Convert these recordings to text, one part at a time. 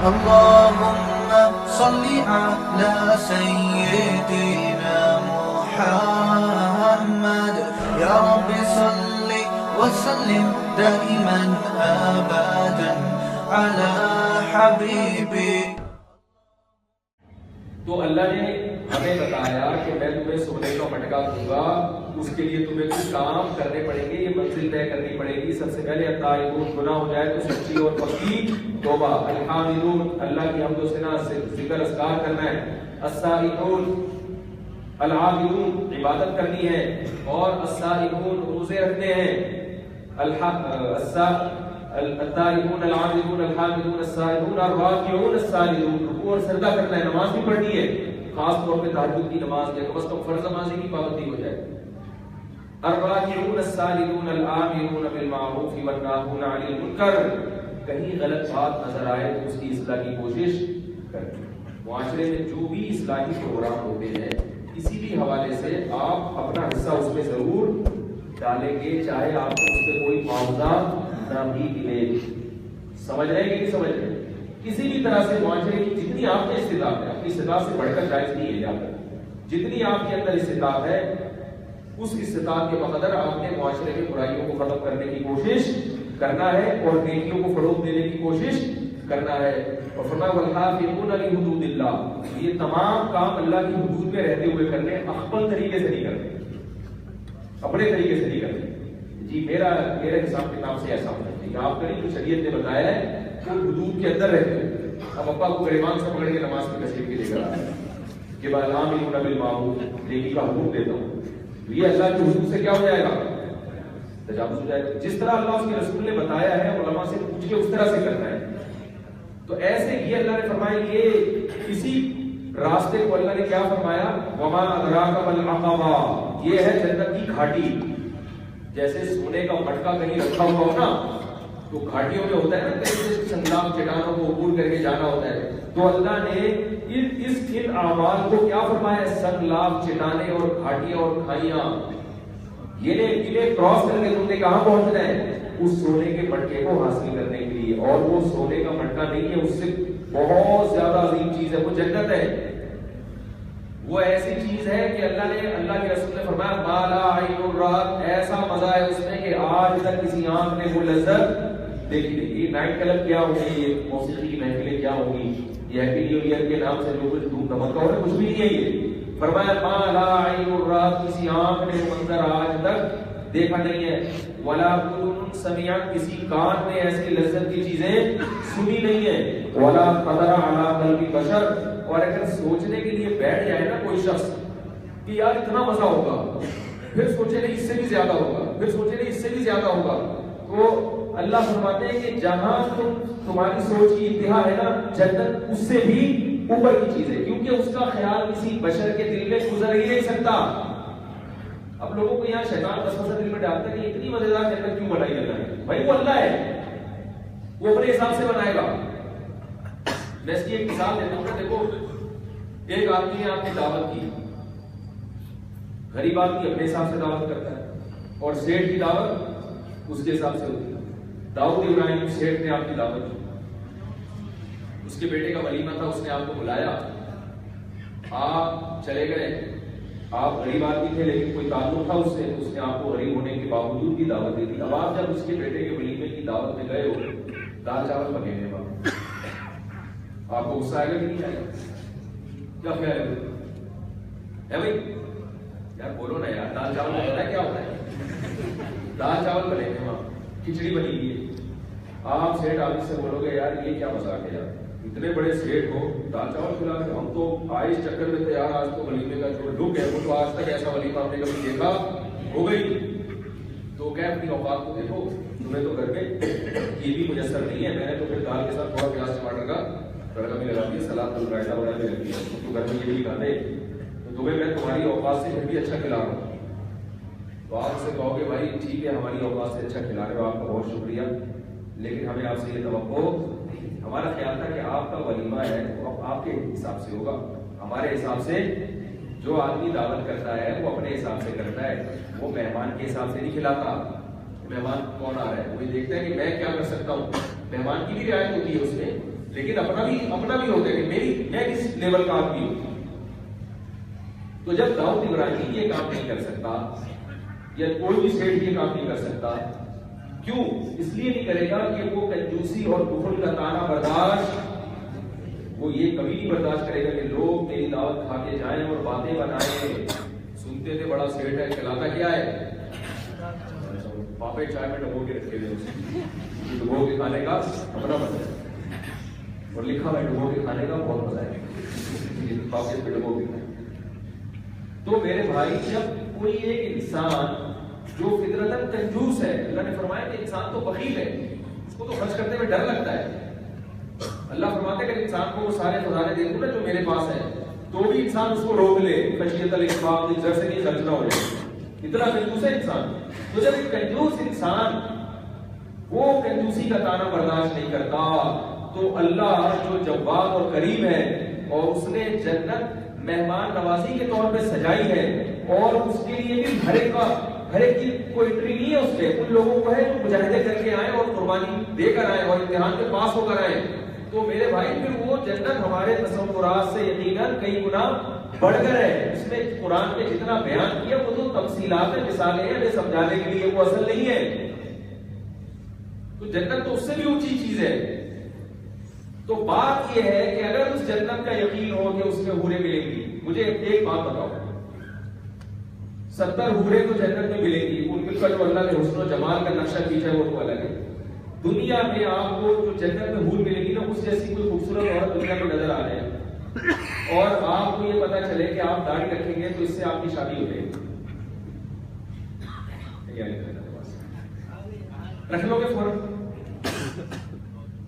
اللهم صل على سيدنا محمد يا رب صل وسلم دائما أبدا على حبيبي. تو اللہ نے ہمیں بتایا کہ میں تمہیں سونے کا مٹکا دوں گا، اس کے لیے تمہیں کچھ کام کرنے پڑیں گے، یہ منزل طے کرنی پڑے گی. سب سے پہلے التائبون، گناہ ہو جائے تو سچی اور پکی توبہ. الحامدون، اللہ کی حمد و ثنا سے ذکر اذکار کرنا ہے. السائحون، العابدون، عبادت کرنی ہے. اور السائحون، روزے رکھنے ہیں. التائبون، العابدون، الحامدون، السائحون، الراکعون، الساجدون، رکوع اور سجدہ کرنا ہے. نماز بھی پڑھنی ہے، خاص طور پہ تہجد کی نماز ہے، کم از کم فرض نمازی کی پابندی ہو جائے. الراکعون، الساجدون، الآمرون بالمعروف والناہون عن المنکر. کہیں غلط بات نظر آئے تو اس کی اصلاح کی کوشش کریں. معاشرے میں جو بھی اصلاحی پروگرام ہوتے ہیں کسی بھی حوالے سے آپ اپنا حصہ اس میں ضرور ڈالیں گے، چاہے آپ کو اس پہ کوئی معاوضہ نہ بھی ملے. سمجھ رہے ہیں کہ نہیں سمجھ رہے؟ کسی بھی طرح سے معاشرے کی جتنی آپ کے استطاعت ہے، اپنی استطاعت سے بڑھ کر جائز نہیں ہے یہاں پر. جتنی آپ کے اندر استطاعت ہے اس استطاعت کے بقدر آپ نے معاشرے کی برائیوں کو ختم کرنے کی کوشش کرنا ہے اور نیکیوں کو فروغ دینے کی کوشش کرنا ہے. اور فرمایا والحافظون لحدود اللہ، یہ تمام کام اللہ کی حدود میں رہتے ہوئے کرنے، اخبل طریقے سے نہیں کرنے، اپنے طریقے سے نہیں کرنے. جی میرے حساب کتاب سے ایسا ہونا چاہیے. آپ کریں جو شریعت نے بتایا ہے وہ حدود کے اندر رہتے ہیں. اب ابا کو گریبان سے پکڑ کے نماز کی تشریف کے لے کر آئے کہ الامرون بالمعروف، نیکی کا حکم دیتا ہوں، یہ اللہ کی حدود سے کیا ہو جائے گا؟ تجاوز ہو جائے گا. جس طرح اللہ اس کے رسول نے بتایا ہے علماء سے پوچھ کے اس طرح سے کرنا ہے. تو ایسے یہ اللہ نے فرمایا، یہ اسی راستے کو اللہ نے کیا فرمایا، وما ادراک ما العقبہ، یہ ہے جنت کی گھاٹی. جیسے سونے کا مٹکا کہیں رکھا ہوا ہو نا تو گھاٹیوں میں ہوتا ہے نا، کہیں سنگلاف چٹانوں کو عبور کر کے جانا ہوتا ہے. تو اللہ نے ان اعمال کو کیا فرمایا، سنگلاف چٹانے اور گھاٹیاں اور کھائیاں، انہیں کراس کر کے تم نے کہاں پہنچنا ہے، اس سونے کے مٹکے کو حاصل کرنے کے لیے. اور وہ سونے کا مٹکا نہیں ہے، اس سے بہت زیادہ عظیم چیز ہے، وہ جنت ہے. وہ ایسی چیز ہے کہ اللہ کے رسول نے فرمایا ما لا عین رات، ایسا مزہ ہے اس میں کہ آج تک کسی آنکھ نے وہ لذت دیکھی نہیں. یہ نائٹ کلب کیا ہوگی، یہ موسیقی کی محفلیں کیا ہوگی، یہ ہیپی نیو ایئر کے نام سے جو کچھ دھوم دھماکہ ہو رہا ہے، کچھ بھی نہیں ہے. یہ فرمایا ما لا عین رات، کسی آنکھ نے منظر آج تک دیکھا نہیں ہے. ولا اذن سمعت، کسی کان نے ایسی لذت کی چیزیں سنی نہیں ہے. ولا خطر علی قلب بشر، اور اگر سوچنے کے لیے بیٹھ جائے نا کوئی شخص کہ یار اتنا مزہ ہوگا، پھر سوچے نہیں اس سے بھی زیادہ ہوگا، پھر سوچے نہیں اس سے بھی زیادہ ہوگا، تو اللہ فرماتے ہیں کہ جہاں تمہاری سوچ کی انتہا ہے نا، جنت اس سے بھی اوپر کی چیز ہے، کیونکہ اس کا خیال کسی بشر کے دل میں گزر ہی نہیں سکتا. اب لوگوں کو یہاں شیطان وسوسہ دل میں ڈالتا ہے کہ اتنی مزیدار جنت کیوں بنائی اللہ نے؟ بھائی وہ اللہ ہے، وہ اپنے حساب سے بنائے گا. میں اس کی ایک مثال دیتا ہوں. دیکھو ایک آدمی نے آپ کی دعوت کی، غریب آدمی اپنے حساب سے دعوت کرتا ہے اور سیٹھ کی دعوت اس کے حساب سے ہوتی ہے. داؤد ابراہیم سیٹھ نے آپ کی دعوت کی، اس کے بیٹے کا ولیمہ تھا، اس نے آپ کو بلایا، آپ چلے گئے. آپ غریب آدمی تھے لیکن کوئی تعلق تھا اس نے آپ کو غریب ہونے کے باوجود کی دعوت دی تھی. اب آپ جب اس کے بیٹے کے ولیمے کی دعوت میں گئے ہو، دال چاول پکے ہیں، آپ کو غصہ آئے گا کہ نہیں آئے گا؟ کیا خیال ہے بھائی؟ یار بولو نا یار، دال چاول پتا ہے کیا ہوتا ہے؟ دال چاول بنے ہیں وہاں، کھچڑی بنی ہوئی ہے. آپ سیٹھ آدمی سے بولو گے یار یہ کیا مذاق ہے یار، اتنے بڑے سیٹھ ہو دال چاول کھلا کے، ہم تو آئے اس چکر میں تھے یار، آج تو ولیمے کا جو لک ہے وہ تو آج تک ایسا ولیمہ ہم نے کبھی دیکھا ہو گئی. تو کیا اپنی اوقات کو دیکھو، تمہیں تو گھر میں یہ بھی میسر نہیں ہے. میں نے تو پھر دال کے ساتھ تھوڑا پیاز ٹماٹر کا تڑکا بھی لگا دیا، سلاد رائتا وغیرہ بھی لگتی ہے، تو گھر میں یہ بھی کھاتے، تو تمہیں میں تمہاری اوقات سے پھر بھی اچھا کھلا رہا ہوں. تو آپ سے کہو گے بھائی ٹھیک ہے ہماری اوقات سے اچھا کھلا رہے ہو، آپ کا بہت شکریہ، لیکن ہمیں آپ سے یہ توقع، ہمارا خیال تھا کہ آپ کا ولیمہ ہے وہ آپ کے حساب سے ہوگا، ہمارے حساب سے. جو آدمی دعوت کرتا ہے وہ اپنے حساب سے کرتا ہے، وہ مہمان کے حساب سے نہیں کھلاتا. مہمان کون آ رہا ہے وہ دیکھتا ہے کہ میں کیا کر سکتا ہوں. مہمان کی بھی رعایت ہوتی ہے اس میں، لیکن اپنا بھی ہوتا ہے کہ میں کس لیول کا آدمی ہوں. تو جب داؤد ابراہیم یہ کام نہیں کر سکتا یا کوئی بھی سیٹ یہ کام نہیں کر سکتا، کیوں؟ اس لیے نہیں کرے گا کہ وہ کنجوسی اور بخل کا طعنہ برداشت وہ یہ کبھی نہیں برداشت کرے گا کہ لوگ میری دعوت کھا کے جائیں اور باتیں بنائیں. سنتے تھے بڑا سیٹ ہے، کھلاتا کیا ہے؟ پاپے چائے میں ڈبو کے رکھے ہوئے، ڈبو کے کھانے کا اپنا مزہ ہے، اور لکھا ہے ڈبو کے کھانے کا بہت مزہ ہے، پاپے پہ ڈبو کے کھانے. تو میرے بھائی، جب کوئی ایک انسان جو فطرتاً کنجوس ہے، اللہ نے فرمایا کہ انسان تو بخیل ہے، اس کو تو خرچ کرنے میں ڈر لگتا ہے. اللہ فرماتا ہے کہ انسان کو وہ سارے خزانے دے دوں نا جو میرے پاس ہے، تو بھی انسان اس کو روک لے، خشیت الانفاق، جب سے نہیں خرچ نہ ہو جائے، اتنا کنجوس ہے انسان. تو جب ایک کنجوس انسان وہ کنجوسی کا طعنہ برداشت نہیں کرتا، تو اللہ جو جواد اور کریم ہے، اور اس نے جنت مہمان نوازی کے طور پہ سجائی ہے، اور اس کے لیے بھی ہر ایک کی کوئی انٹری نہیں ہے اس پہ. ان لوگوں کو ہے جو مجاہدے کر کے آئے اور قربانی دے کر آئے اور امتحان کے پاس ہو کر آئے. تو میرے بھائی، پھر وہ جنت ہمارے تصورات سے یقیناً کئی گنا بڑھ کر ہے. اس میں قرآن میں جتنا بیان کیا وہ تو تفصیلات مثالیں ہیں ہمیں سمجھانے کے لیے، وہ اصل نہیں ہے. تو جنت تو اس سے بھی اونچی چیز ہے. تو بات یہ ہے کہ اگر اس جنت کا یقین ہو کہ اس میں حوریں ملیں گی، مجھے ایک بات بتاؤ، 70 حوریں تو جنت میں ملیں گی، ان کا جو اللہ نے حسن و جمال کا نقشہ کھینچا ہے وہ تو الگ ہے. دنیا میں آپ کو جو جنت میں حور ملے گی نا، اس جیسی کوئی خوبصورت عورت دنیا میں نظر آ جائے اور آپ کو یہ پتا چلے کہ آپ داڑھی رکھیں گے تو اس سے آپ کی شادی ہو جائے گی، رکھ لو گے فوراً؟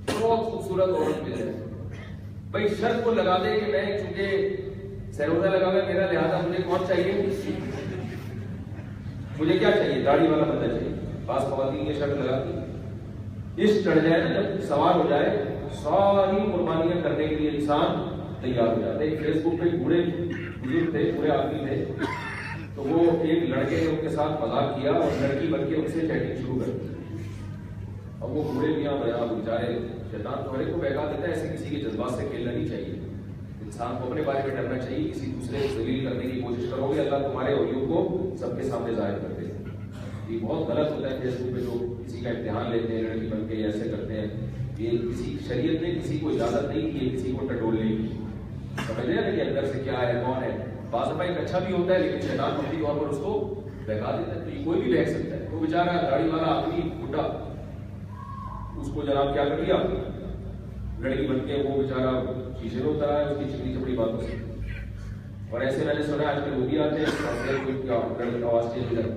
بہت خوبصورت عورت مل جائے. بھائی شرط کو لگا دے کہ میں چونکہ سروزہ لگا ہوا میرا، لہٰذا مجھے کون چاہیے؟ مجھے کیا چاہیے؟ داڑھی والا بندہ چاہیے. بعض خواتین یہ شرط لگاتی، اس چڑھ جائے نا، جب سوار ہو جائے، ساری قربانیاں کرنے کے لیے انسان تیار ہو جاتا ہے. فیس بک پہ بوڑھے بزرگ تھے، بوڑھے آدمی تھے، تو وہ ایک لڑکے نے ان کے ساتھ مذاق کیا اور لڑکی بن کے ان سے چیٹنگ شروع کر دی. اب وہ بوڑھے میاں بیچارے، شیطان تھوڑے کو بہکا دیتا ہے، ایسے کسی کے جذبات سے کھیلنا نہیں چاہیے. انسان کو اپنے بارے میں ڈرنا چاہیے. کسی دوسرے کو ذلیل کرنے کی کوشش کرو گے، اللہ تمہارے اولیوں کو سب کے سامنے ظاہر کر دے. یہ بہت غلط ہوتا ہے فیس بک پہ جو کسی کا امتحان لیتے ہیں لڑکی بن کے ایسے کرتے ہیں. یہ کسی شریعت نے کسی کو اجازت نہیں کی ہے کسی کو ٹٹولنے کی. سمجھ رہے ہیں کہ اندر سے کیا ہے، کون ہے. بعض دفعہ ایک اچھا بھی ہوتا ہے لیکن شیطان مفتی طور پر اس کو بہکا دیتا ہے. تو یہ کوئی بھی بہک سکتا ہے. وہ بیچارہ داڑھی والا آدمی بڈھا، اس کو جناب کیا کر لیا، لڑکی بن کے وہ بیچارہ شیشے میں اترا ہے اس کی چکنی چپڑی باتوں سے. اور ایسے میں نے سنا آج کل وہ بھی آتے ہیں آواز چینج کر.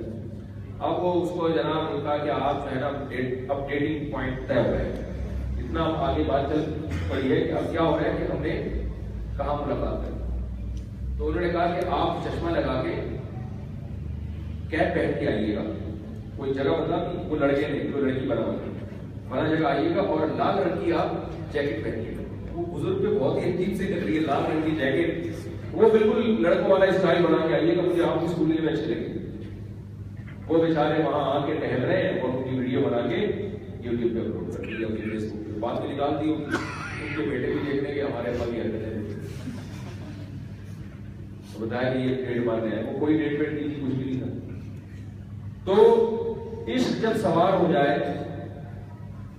اب وہ اس کو جناب کہا کہ آپ جو ہے نا اب ڈیٹنگ پوائنٹ طے ہو رہا ہے. اتنا آگے بات چل پڑی ہے کہ اب کیا ہو رہا ہے کہ ہم نے کہاں ملاقات کر. تو انہوں نے کہا کہ آپ چشمہ لگا کے کیپ پہن کے آئیے گا. کوئی جگہ بتا دی، وہ لڑکے نہیں، کوئی لڑکی بنا ہوا فلاں جگہ آئیے گا، اور لال رنگ کی آپ جیکٹ پہنیے گا. وہ بزرگ پہ بہت ہی عجیب سے لگ رہی ہے لال رنگ کی جیکٹ. وہ بالکل لڑکوں والا اسٹائل بنا کے آئیے گا، مجھے آپ کی اسکول میں اچھے لگے. وہ بیچارے وہاں آ کے ٹہل رہے ہیں اور ان کی ویڈیو بنا کے یوٹیوب پہ اپلوڈ کر دی، اپنی فیس بک پہ بات میں نکال دی. ان کے بیٹے بھی دیکھنے کے ہمارے ابا کی حرکت ہے. بتایا کہ یہ ڈیٹ مارنے ہے، وہ کوئی ڈیٹ پیٹ نہیں تھی، کچھ بھی نہیں تھا. تو عشق جب سوار ہو جائے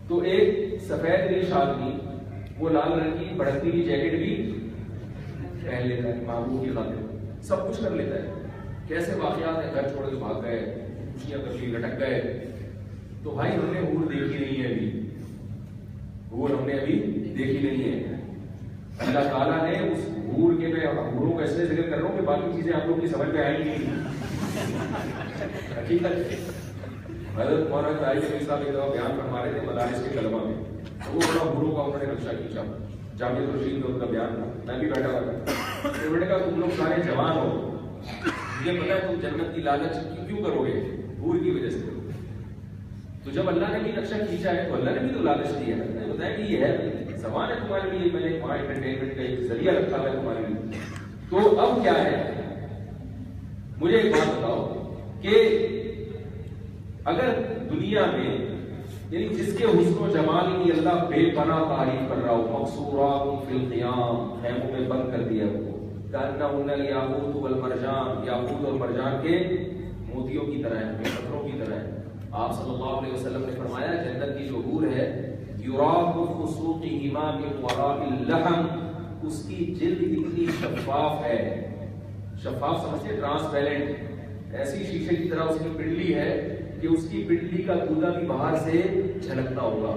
تو ایک سفید ریش آدمی وہ لال رنگ کی بڑھتی ہوئی جیکٹ بھی پہن لیتا ہے، محبوب کی خاطر سب کچھ کر لیتا ہے. کیسے واقعات ہیں، گھر چھوڑ کے بھاگ گئے، خوشیاں کر لی، لٹک گئے. تو بھائی ہم نے حور دیکھی نہیں ہے ابھی، حور ہم نے ابھی دیکھی نہیں ہے. اللہ تعالیٰ نے اس حور کے، میں حوروں کا اس لیے ذکر کر رہا ہوں کہ باقی چیزیں آپ لوگ کی سمجھ میں آئیں گی. حقیقت حضرت مولانا طاہر صاحب ایک دفعہ بیان فرما رہے تھے مدارس کے طلبہ میں، وہ بڑا حوروں کا انہوں نے نقشہ کھینچا. جامع رشید میں ان کا بیان تھا، میں بھی بیٹھا ہوا تھا. انہوں نے کہا تم لوگ سارے جوان ہو، مجھے پتا ہے تم جنت کی لالچ کیوں کرو گے، حور کی وجہ سے کرو گے. تو جب اللہ نے بھی نقشہ کھینچا ہے تو اللہ نے بھی تو لالچ دی ہے. اللہ نے بتایا کہ یہ ہے زبان ہے تمہارے لیے، میں نے وہاں انٹرٹینمنٹ کا ایک ذریعہ رکھا ہے تمہارے لیے. تو اب کیا ہے، مجھے ایک بات بتاؤ کہ اگر دنیا میں یعنی جس کے حسن و جمال کی اللہ بے پناہ تعریف کر رہا ہو. مقصورات فی القیام، خیموں میں بند کر دیا ان کو. کأنہن الیاقوت والمرجان، یاقوت اور مرجان کے موتیوں کی طرح ہیں، پتھروں کی طرح ہیں. آپ صلی اللہ علیہ وسلم نے فرمایا جنت کی جو حور ہے یراق فسوقہما من وراء اللحم، اس کی جلد اتنی شفاف ہے. شفاف سمجھتے ٹرانسپیرنٹ، ایسی شیشے کی طرح اس کی پنڈلی ہے کہ اس کی پنڈلی کا کودا بھی باہر سے جھلکتا ہوگا.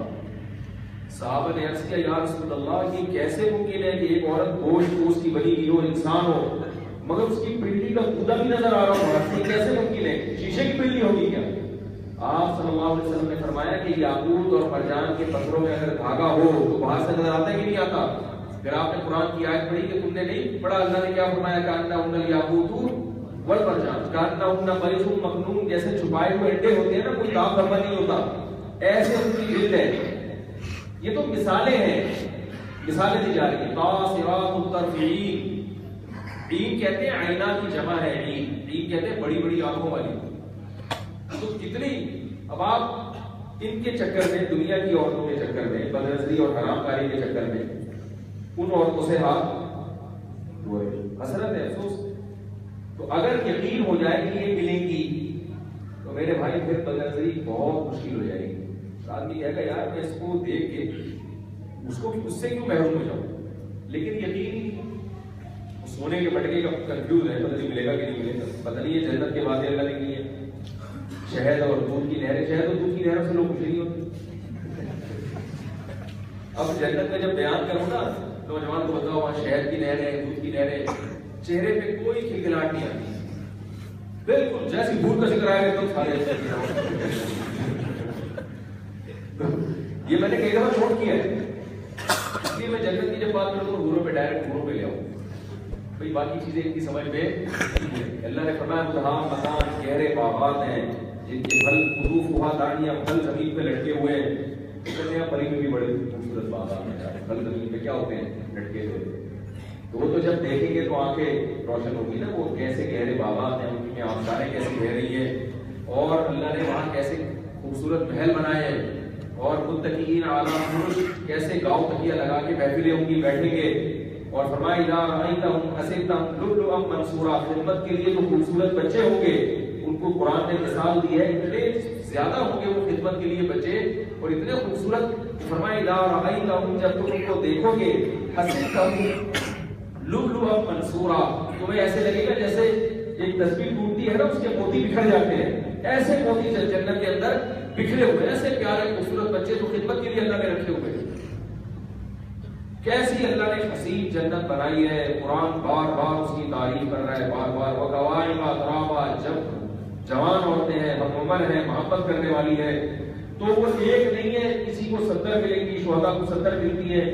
صحابہ نے عرض کیا یا رسول اللہ یہ کیسے ممکن ہے کہ ایک عورت گوشت کی بنی ہوئی ہو، انسان ہو، مگر اس کی پنڈلی کا کودا بھی نظر آ رہا ہو باہر سے، کیسے ممکن ہے؟ شیشے کی پنڈلی ہوگی کیا؟ آپ صلی اللہ علیہ وسلم نے فرمایا کہ یاقوت اور مرجان کے پتھروں میں اگر دھاگا ہو تو باہر سے نظر آتا ہے کہ نہیں آتا؟ پھر آپ نے قرآن کی آیت پڑھی کہ تم نے نہیں پڑھا، اللہ نے کیا فرمایا کأنہن الیاقوت والمرجان کأنہن بیض مکنون، جیسے چھپائے ہوئے انڈے ہوتے ہیں نا، کوئی داغ دھبا نہیں ہوتا، ایسے ان کی جلد ہے. یہ تو مثالیں ہیں، مثالیں دی جا رہی ہیں. قاصرات الطرف عین، عین کہتے ہیں عینہ کی جمع ہے، عین عین کہتے ہیں بڑی بڑی آنکھوں والی. تو کتنی، اب آپ ان کے چکر میں، دنیا کی عورتوں کے چکر میں، بدنظری اور حرام کاری کے چکر میں ان عورتوں سے ہاتھ دھوئے. حسرت ہے، افسوس. تو اگر یقین ہو جائے کہ یہ ملیں گی تو میرے بھائی پھر بدنظری بہت مشکل ہو جائے گی. آدمی کہے گا یار میں اس کو دیکھ کے اس سے کیوں محروم ہو جاؤں؟ لیکن یقین سونے کے بٹکے کا کنفیوز ہے، پتہ نہیں ملے گا کہ نہیں ملے گا. پتہ نہیں یہ جنت کے وعدے اللہ نے کیے ہیں. شہد اور دودھ کی نہریں، شہد اور دودھ کی نہروں سے لوگ خوش نہیں ہوتے. اب جنت میں جب بیان کروں نا نوجوان کو بتاؤ وہاں شہد کی نہریں، دودھ کی نہریں، چہرے پہ کوئی کھلکھلاہٹ نہیں آتی، بالکل جیسی بھول کا ذکر آئے گا تو سارے. یہ میں نے کئی دفعہ چھوٹ کیا ہے، اس لیے میں جنت کی جب بات کروں تو حوروں پہ ڈائریکٹ حوروں پہ لے آؤں. بھئی باقی چیزیں ان کی سمجھ میں اللہ نے فرمایا مدہام مکان، گہرے باغات ہیں جن کے پھل قطوفھا دانیاں، پھل زمین پہ لٹکے ہوئے ہیں. کہتے ہیں پری میں بھی بڑے خوبصورت باغات ہیں، پھل زمین پہ کیا ہوتے ہیں؟ لٹکے ہوئے. تو وہ تو جب دیکھیں گے تو آنکھیں روشن ہوگی نا، وہ کیسے گہرے باغات ہیں، ان کی آبشاریں کیسی بہ رہی ہیں، اور اللہ نے وہاں کیسے خوبصورت محل بنائے ہیں، اور متکئین علی فرش، کیسے گاؤں تکیہ لگا کے محفلیں ہوں گی، بیٹھیں گے. اور فرمایا اذا رأیتہم حسبتہم لؤلؤا منثورا، خدمت کے لیے جو خوبصورت بچے ہوں گے ان کو قرآن نے مثال دی ہے، اتنے زیادہ ہوں گے وہ خدمت کے لیے بچے اور اتنے خوبصورت. فرمایا اذا رأیتہم، جب تم ان کو دیکھو گے، حسبتہم لؤلؤا منثورا، تمہیں ایسے لگے گا جیسے ایک تسبیح ٹوٹتی ہے نا اس کے موتی بکھر جاتے ہیں، ایسے موتی جنت کے اندر بکھرے ہوئے، ایسے پیارے خوبصورت بچے جو خدمت کے لیے اللہ نے رکھے ہوئے. کیسی اللہ نے حسین جنت بنائی ہے. قرآن بار بار اس کی تعریف کر رہا ہے، بار بار. وَقَوَاعِبَ أَتْرَابًا، جب جوان عورتیں ہیں، ہم عمر ہیں، محبت کرنے والی ہے، تو وہ ایک نہیں ہے، کسی کو 70 ملیں گی، شہداء کو 70 ملتی ہے،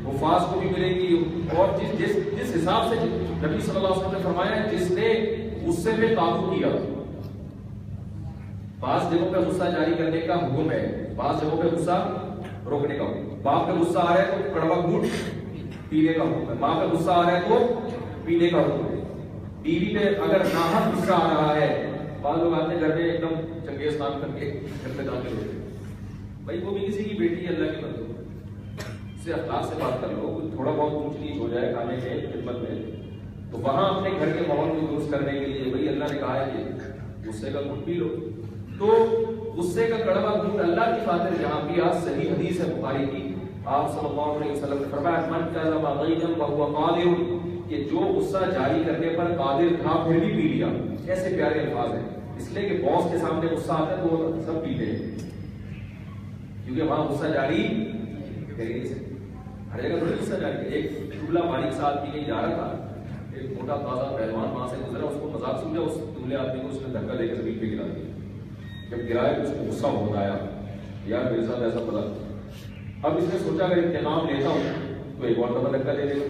حفاظ کو بھی ملیں گی. اور جس حساب سے نبی صلی اللہ علیہ وسلم نے فرمایا جس نے غصے پہ قابو کیا. بعض جگہوں پہ غصہ جاری کرنے کا حکم ہے، بعض جگہوں پہ غصہ روکنے کا حکم. باپ پہ غصہ آ رہا ہے تو کڑوا گھونٹ پینے کا حکم ہے، ماں پہ غصہ آ رہا ہے تو پینے کا حکم ہے. بیوی پہ اگر ناحق غصہ آ رہا ہے، بعض لوگ آتے ہیں گھر میں ایک دم چنگیز خان کر کے گھر پہ داخل ہوتے ہیں. بھائی وہ بھی کسی کی بیٹی ہے، اللہ کے بندے، اس سے اخلاق سے بات کر لو. تھوڑا بہت اونچ نیچ ہو جائے کھانے میں، خدمت میں، تو وہاں اپنے گھر کے ماحول کو درست کرنے کے لیے بھائی اللہ نے کہا ہے کہ غصے کا گھونٹ پی لو. تو غصے کا کڑوا گھونٹ اللہ کی خاطر جہاں پیا. صحیح حدیث ہے بخاری کی، آپ صلی اللہ علیہ وسلم نے فرمایا من کذب غیظا وهو قادر، کہ جو غصہ جاری کرنے پر قادر تھا پھر بھی پی لیا. ایسے پیارے الفاظ ہیں، اس لیے کہ باس کے سامنے غصہ آتا ہے تو وہ سب پیتے ہیں، کیونکہ وہاں غصہ جاری کر نہیں سکتے. ہر جگہ تھوڑی غصہ جاری ہے. ایک دبلا باریک سا آدمی کہیں جا رہا تھا، ایک موٹا تازہ پہلوان وہاں سے گزرا، اس کو مذاق سمجھا، اس دبلے آدمی کو اس نے دھکا دے کے زمین پہ گرا دیا. جب گرایا تو اس کو غصہ بہت آیا، یار میرے ساتھ ایسا پڑا. اب اس نے سوچا اگر انتقام لیتا ہوں تو ایک اور دفعہ دھکا دے دے گا،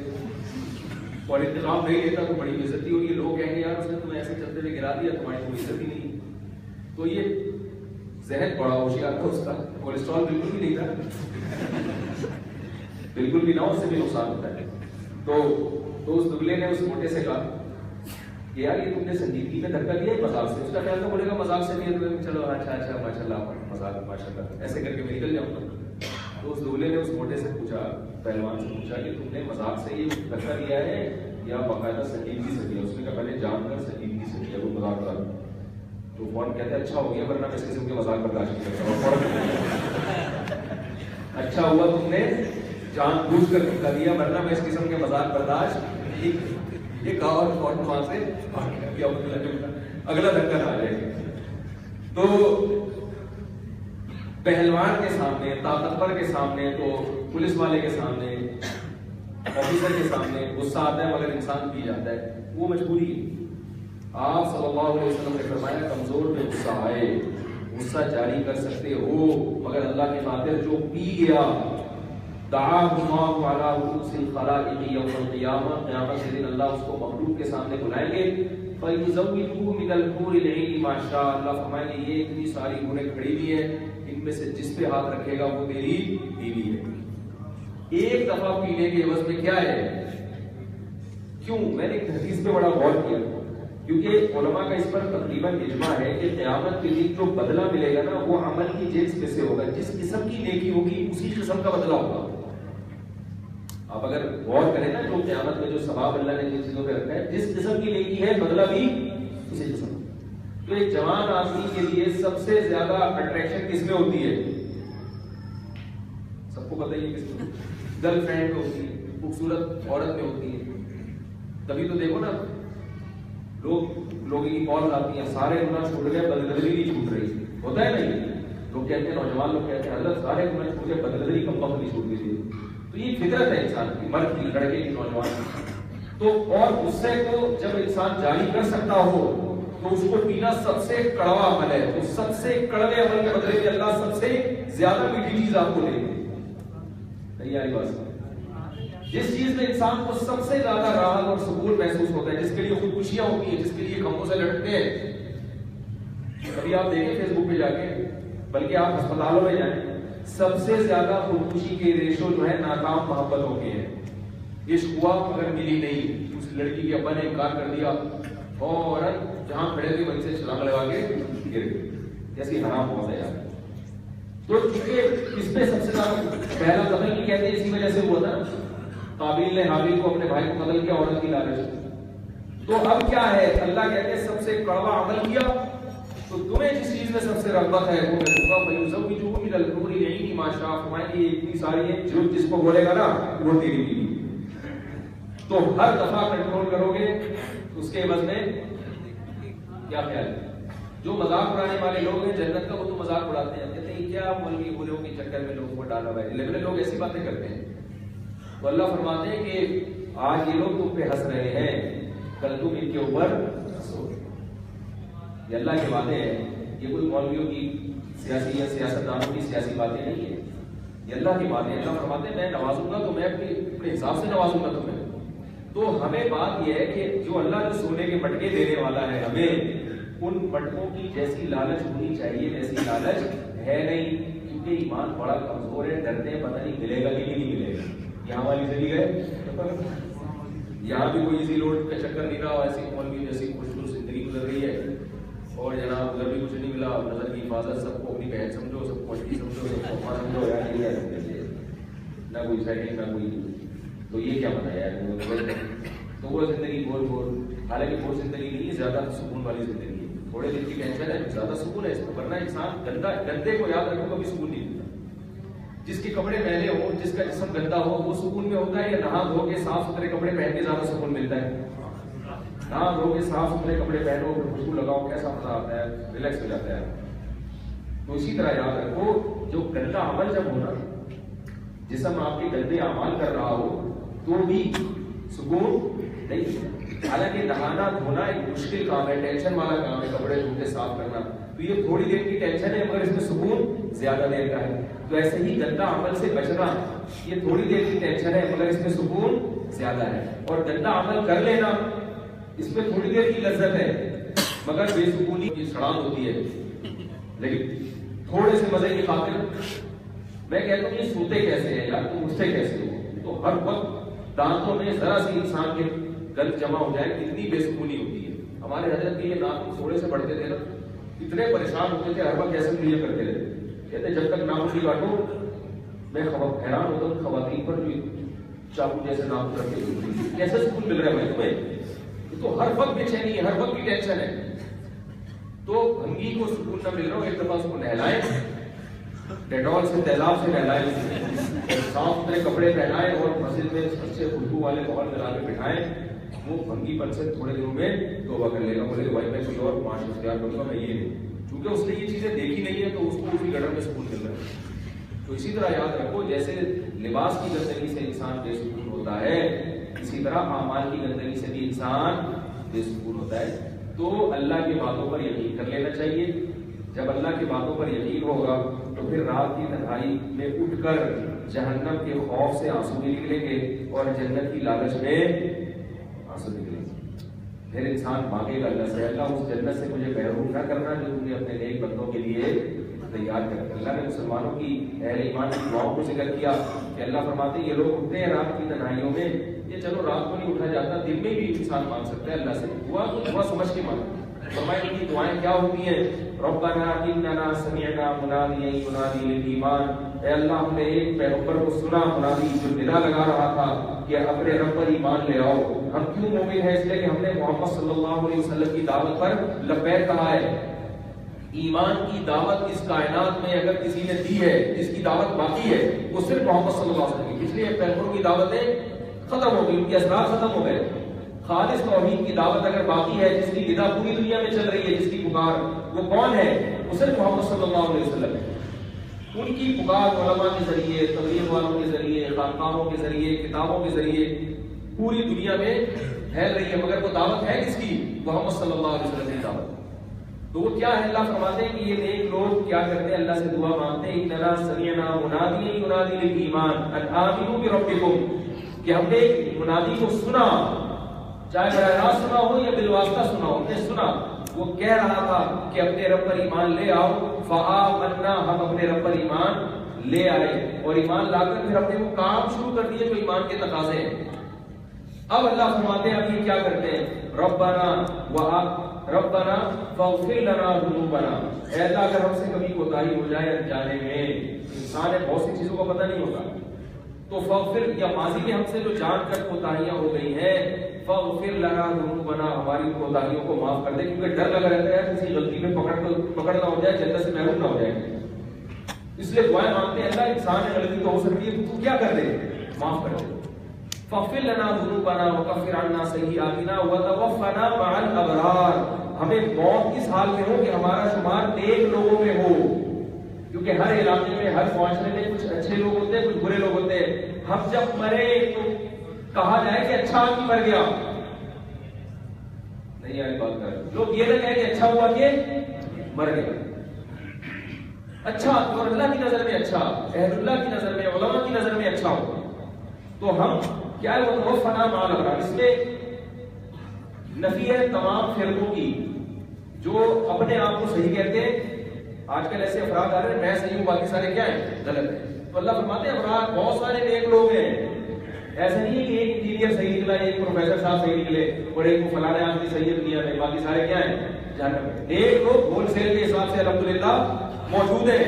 اور انتقام نہیں لیتا تو بڑی بےزتی ہوگی. لوگ کہیں گے یار اس نے تمہیں ایسے چلتے ہوئے گرا دیا، تمہاری کوئی عزت ہی نہیں. تو یہ ذہن بڑا ہوشیار تھا اس کا، کولیسٹرول بالکل بھی نہیں تھا، بالکل بھی نہ، اس سے بھی نقصان ہوتا ہے. تو اس دبلے نے اس موٹے سے کہا کہ یار یہ تم نے سنجیدگی میں دھکا دیا ہے مذاق سے. اس کا خیال تو بولے گا مذاق سے دیا تو چلو اچھا ماشاء اللہ مذاق ماشاء اللہ ایسے کر کے میں نکل جاؤں گا. تو اس دولے نے اس موٹے سے پوچھا, پہلوان سے پوچھا کہ تم نے مذاق سے یہ دھکا دیا ہے یا باقاعدہ سنجیدگی سے دیا؟ اس نے کہا پہلے جان کر سنجیدگی سے دیا, وہ مذاق کر. تو فون کہتے ہیں اچھا ہو گیا ورنہ میں اس قسم کے مذاق برداشت نہیں کرتا. اچھا ہوا تم نے جان بوجھ کر دھکا دیا ورنہ میں اس قسم کے مذاق برداشت یہ کہا اور فون وہاں سے اگلا دھکا نہ آ جائے. تو پہلوان کے سامنے, طاقتور کے سامنے, تو پولیس والے کے سامنے, آفیسر کے سامنے غصہ آتا ہے مگر انسان پی جاتا ہے, وہ مجبوری ہے. آپ صلی اللہ علیہ وسلم نے فرمایا کمزور پہ غصہ آئے غصہ جاری کر سکتے ہو مگر اللہ کی خاطر جو پی گیا دعاہ اللہ علی رؤوس الخلائق یوم القیامہ, قیامت کے دن اللہ اس کو مخلوق کے سامنے بلائیں گے. فَيُزَوِّجُهُ مِنَ الْحُورِ الْعِينِ مَا شَاءَ, اللہ فرمائیں گے یہ اتنی ساری حوریں کھڑی ہوئی ہیں ان میں سے جس پہ ہاتھ رکھے گا وہ تیری بیوی ہے. ایک دفعہ پینے کے عوض میں کیا ہے؟ کیوں؟ میں نے ایک حدیث پہ بڑا غور کیا کیونکہ علماء کا اس پر تقریباً اجماع ہے کہ قیامت کے دن جو بدلہ ملے گا نا وہ عمل کی جنس میں سے ہوگا. جس قسم کی نیکی ہوگی اسی قسم کا بدلہ ہوگا. آپ اگر غور کریں نا جو قیامت میں جو ثواب اللہ نے جن چیزوں پہ رکھا ہے جس قسم کی نیکی ہے بدلہ بھی اسی قسم. تو ایک جوان آدمی کے لیے سب سے زیادہ اٹریکشن کس میں ہوتی ہے؟ سب کو پتہ ہی ہے کس میں. گرل فرینڈ میں ہوتی ہے, خوبصورت عورت میں ہوتی ہے. تبھی تو دیکھو نا لوگوں کی کال آتی ہیں سارے گناہ چھوڑ گئے بدنظری نہیں چھوٹ رہی. ہوتا ہے نہیں؟ لوگ کہتے ہیں, نوجوان لوگ کہتے ہیں حضرت سارے گناہ چھوٹ گئے بدنظری کم وقت نہیں چھوٹ گئی. تو یہ فطرت ہے انسان کی, مرد کی, لڑکے کی, نوجوان کی. تو اور غصے کو جب انسان جاری کر سکتا ہو تو اس کو پینا سب سے کڑوا عمل ہے. تو سب سے کڑوے عمل کے بدلے میں اللہ سب سے زیادہ میٹھی چیز آپ کو دے گی. نہیں آئی بات؟ جس چیز میں انسان کو سب سے زیادہ راحت اور سکون محسوس ہوتا ہے, جس کے لیے خودکشیاں ہوتی ہیں, جس کے لیے غموں سے لڑتے ہیں. کبھی آپ دیکھیں فیس بک پہ جا کے, بلکہ آپ ہسپتالوں میں جائیں, سب سے زیادہ خودکشی کے ریشو جو ہے ناکام محبتوں کے ہیں. عشق ہوا مگر ملی نہیں, اس لڑکی کے ابا نے انکار کر دیا اور جہاں کھڑے تھے وہیں سے چھلانگ لگا کے گر گئے. جیسی حرام موت ہے یار. تو چونکہ اس پہ سب سے زیادہ پہلا قتل کی کہتے ہیں اسی وجہ سے ہوا تھا. قابیل نے حابیل کو اپنے بھائی کو قتل کیا عورت کی لالچ. تو اب کیا ہے, اللہ کہتے ہیں سب سے کڑوا عمل کیا تو تمہیں جس چیز میں سب سے رغبت ہے وہ میں دوں گا. فَيُزَوِّجُهُ مِنَ الْحُورِ الْعِينِ مَا شَاءَ, فرمائیں گے یہ اتنی ساری ہیں جو جس کو بولے گا نا وہ تیری بیوی. تو ہر دفعہ کنٹرول کرو گے اس کے عوض میں کیا خیال ہے؟ جو مذاق اڑانے والے لوگ ہیں جنت کا وہ تو مذاق اڑاتے ہیں, کہتے ہیں کیا مولوی بولوں کے چکر میں لوگوں کو ڈالا ہوا ہے. لیکن لوگ ایسی باتیں کرتے ہیں. تو اللہ فرماتے ہیں کہ آج یہ لوگ تم پہ ہنس رہے ہیں, کل تم ان کے اوپر ہنسو. یہ اللہ کی باتیں ہیں, یہ کوئی مولویوں کی سیاسی یا سیاست دانوں کی سیاسی باتیں نہیں ہیں, یہ اللہ کی باتیں ہیں. اللہ فرماتے ہیں میں نوازوں گا تو میں اپنے حساب سے نوازوں گا تمہیں. تو ہمیں بات یہ ہے کہ جو اللہ جو سونے کے مٹکے دینے والا ہے ہمیں ان مٹکوں کی جیسی لالچ ہونی چاہیے ویسی لالچ ہے نہیں, کیونکہ ایمان بڑا کمزور ہے. ڈرتے ہیں پتہ نہیں ملے گا کہ نہیں ملے گا. یہاں والی چلی گئے, یہاں بھی کوئی اسی لوٹ کا چکر نہیں رہا, ایسی مولوی جیسی خوشبو زندگی گزر رہی ہے اور جناب ادھر بھی کچھ نہیں ملا. نظر کی حفاظت, سب کو اپنی بہن سمجھو, سب کو اچھی سمجھو, سب کو اپنا سمجھو, نہ کوئی سیٹنگ نہ کوئی. تو یہ کیا بتایا ہے؟ تو وہ زندگی بول بول, حالانکہ وہ زندگی نہیں, زیادہ سکون والی زندگی ہے. تھوڑے دن کی ٹینشن ہے, زیادہ سکون ہے اس کو. ورنہ انسان گندے کو یاد رکھو کبھی سکون نہیں ملتا. جس کے کپڑے میلے ہوں, جس کا جسم گندا ہو وہ سکون میں ہوتا ہے, یا نہا دھو کے صاف ستھرے کپڑے پہن کے زیادہ سکون ملتا ہے؟ نہا دھو کے صاف ستھرے کپڑے پہنو, خوشبو لگاؤ, کیسا مزہ آتا ہے, ریلیکس ہو جاتا ہے. تو اسی طرح یاد رکھو جو گندا عمل جب ہونا, جسم آپ کے گندے اعمال کر رہا ہو تو بھی سکون نہیں. حالانکہ نہانا دھونا ایک مشکل کام ہے, ٹینشن والا کام ہے, کپڑے دھو کے صاف کرنا. تو یہ تھوڑی دیر کی ٹینشن ہے مگر اس میں سکون زیادہ دیر کا ہے. تو ایسے ہی گندا عمل سے بچنا یہ تھوڑی دیر کی ٹینشن ہے مگر اس میں سکون زیادہ ہے. اور گندا عمل کر لینا اس میں تھوڑی دیر کی لذت ہے مگر بے سکونی کی سڑان ہوتی ہے. لیکن تھوڑے سے مزے کی خاطر میں کہتا ہوں یہ سوتے کیسے ہیں یار, تم اٹھتے کیسے ہو. تو ہر وقت دانتوں میں ذرا سی انسان کے گند جمع ہو جائے کتنی بے سکونی ہوتی ہے. ہمارے حضرت کے یہ ناخن تھوڑے سے بڑھتے تھے نا، اتنے پریشان ہوتے تھے، ہر وقت ایسے لیا کرتے رہتے، کہتے جب تک ناخن نہیں کاٹو میں حیران ہوتا ہوں خواتین پر جو چاقو جیسے ناخن رکھ کے کیسے سکون مل رہا ہے بھائی تمہیں؟ تو ہر وقت بے چینی ہے، ہر وقت کی ٹینشن ہے، تو بھنگی کو سکون نہ مل رہا ہو، ایک دفعہ اس کو نہلائیں، ڈیٹول سے تیزاب سے نہلائیں، صاف ستھرے کپڑے پہنائیں اور مسجد میں اچھے خوشبو والے ماحول میں لا کے بٹھائیں، وہ بھنگی پن سے تھوڑے دنوں میں توبہ کر لے گا، بولے بھائی میں کوئی اور معاش اختیار کروں گا، میں یہ نہیں، کیونکہ اس نے یہ چیزیں دیکھی نہیں ہے تو اس کو اسی گڑر میں سکون مل رہا ہے۔ تو اسی طرح یاد رکھو، جیسے لباس کی گندگی سے انسان بے سکون ہوتا ہے، اسی طرح اعمال کی گندگی سے بھی انسان بے سکون ہوتا ہے۔ تو اللہ کی باتوں پر یقین کر لینا چاہیے، جب اللہ کی باتوں پر یقین ہوگا تو پھر رات کی تنہائی میں اٹھ کر جہنم کے خوف سے آنسو بھی نکلیں گے اور جنت کی لالچ میں آنسو نکلیں گے، پھر انسان مانگے گا اللہ سے، اللہ اس جنت سے مجھے محروم نہ کرنا جو تم نے اپنے نیک بندوں کے لیے تیار کر۔ اللہ نے مسلمانوں کی، اہل ایمان کی دعاؤں کو ذکر کیا کہ اللہ فرماتے ہیں یہ لوگ اٹھتے ہیں رات کی تنہائیوں میں، یہ چلو رات کو نہیں اٹھا جاتا، دن میں بھی انسان مانگ سکتا ہے اللہ سے، دعا سمجھ کے مانگے۔ فرمایا ان کی دعائیں کیا ہوتی ہیں؟ ربنا اننا سمعنا منادیا ینادی للایمان، اے اللہ ہم نے ایک پیغمبر کو سنا منادی جو ندا لگا رہا تھا کہ اپنے رب پر ایمان لے آؤ۔ ہم کیوں مومن ہیں؟ اس لیے کہ ہم نے محمد صلی اللہ علیہ وسلم کی دعوت پر لبیک کہا ہے۔ ایمان کی دعوت اس کائنات میں اگر کسی نے دی ہے، جس کی دعوت باقی ہے، وہ صرف محمد صلی اللہ علیہ وسلم کی، اس لیے پیغمبروں کی دعوتیں ختم ہو گئی، ان کے اثرات ختم ہو گئے۔ خالص توحید کی دعوت اگر باقی ہے، جس کی ندا پوری دنیا میں چل رہی ہے، جس کی پکار، وہ کون ہے؟ وہ صرف محمد صلی اللہ علیہ وسلم ہے۔ ان کی پکار علماء کے ذریعے، تبلیغ والوں کے ذریعے، خانقاہوں کے ذریعے، کتابوں کے ذریعے پوری دنیا میں پھیل رہی ہے، مگر وہ دعوت ہے کس کی؟ محمد صلی اللہ علیہ وسلم کی دعوت۔ تو وہ کیا ہے؟ اللہ فرماتے ہیں کہ یہ نیک لوگ کیا کرتے ہیں؟ اللہ سے دعا مانگتے ہیں، اننا سمعنا منادیا ینادی للایمان ان آمنوا بربکم، کہ ہم نے ایک منادی کو سنا، چاہے براہ راست سنا ہو یا بالواسطہ سنا ہو، ہم نے سنا، وہ کہہ رہا تھا کہ اپنے رب پر ایمان لے آؤ، فآمنا، ہم اپنے رب پر ایمان لے آئے، اور ایمان لا کر پھر اپنے وہ کام شروع کر دیے جو ایمان کے تقاضے ہیں۔ اب اللہ فرماتے ہیں اب یہ کیا کرتے ہیں؟ ربنا فاغفر لنا ذنوبنا، اے اللہ اگر ہم سے کبھی کوتاہی ہو جائے انجانے میں، انسان ہے بہت سی چیزوں کا پتہ نہیں ہوتا، تو فاغفر، یا ماضی میں ہم سے جو جان کر کوتاہیاں ہو گئی ہیں، فاغفر لنا ذنوبنا، ہماری کوتاہیوں کو معاف کر دے، کیونکہ ڈر لگا رہتا ہے کسی غلطی میں پکڑ نہ ہو جائے، جنت سے محروم نہ ہو جائے، اس لیے دعائیں مانگتے ہیں اللہ انسان ہے غلطی تو ہو سکتی ہے، تو کیا کر دے؟ معاف کر دے۔ فاغفر لنا ذنوبنا وکفر عنا سیئاتنا وتوفنا مع الابرار، ہمیں موت اس حال میں ہو کہ ہمارا شمار نیک لوگوں میں ہو، کیونکہ ہر علاقے میں، ہر معاشرے میں کچھ اچھے لوگ ہوتے ہیں، کچھ برے لوگ ہوتے ہیں۔ ہم جب مرے تو کہا جائے کہ اچھا آدمی مر گیا، نہیں آئی بات کر، لوگ یہ نہ کہیں کہ اچھا ہوا کہ مر گیا، اچھا اور اللہ کی نظر میں اچھا، اہل اللہ کی نظر میں، علماء کی نظر میں اچھا ہو، تو ہم کیا ہے وہ فنا مال رہا۔ اس میں نفی ہے تمام فرقوں کی جو اپنے آپ کو صحیح کہتے ہیں۔ آج کل ایسے افراد آ رہے ہیں میں صحیح ہوں باقی سارے کیا ہیں؟ غلط ہیں۔ تو اللہ فرماتے ہیں افراد بہت سارے نیک لوگ ہیں، ایسا نہیں ہے کہ ایک انجینئر صحیح نکلا، ایک پروفیسر صاحب صحیح نکلے اور ایک کو فلانے آدمی صحیح ہے دنیا میں، باقی سارے کیا ہیں؟ جہنم میں۔ نیک لوگ ہول سیل کے حساب سے الحمدللہ موجود ہیں،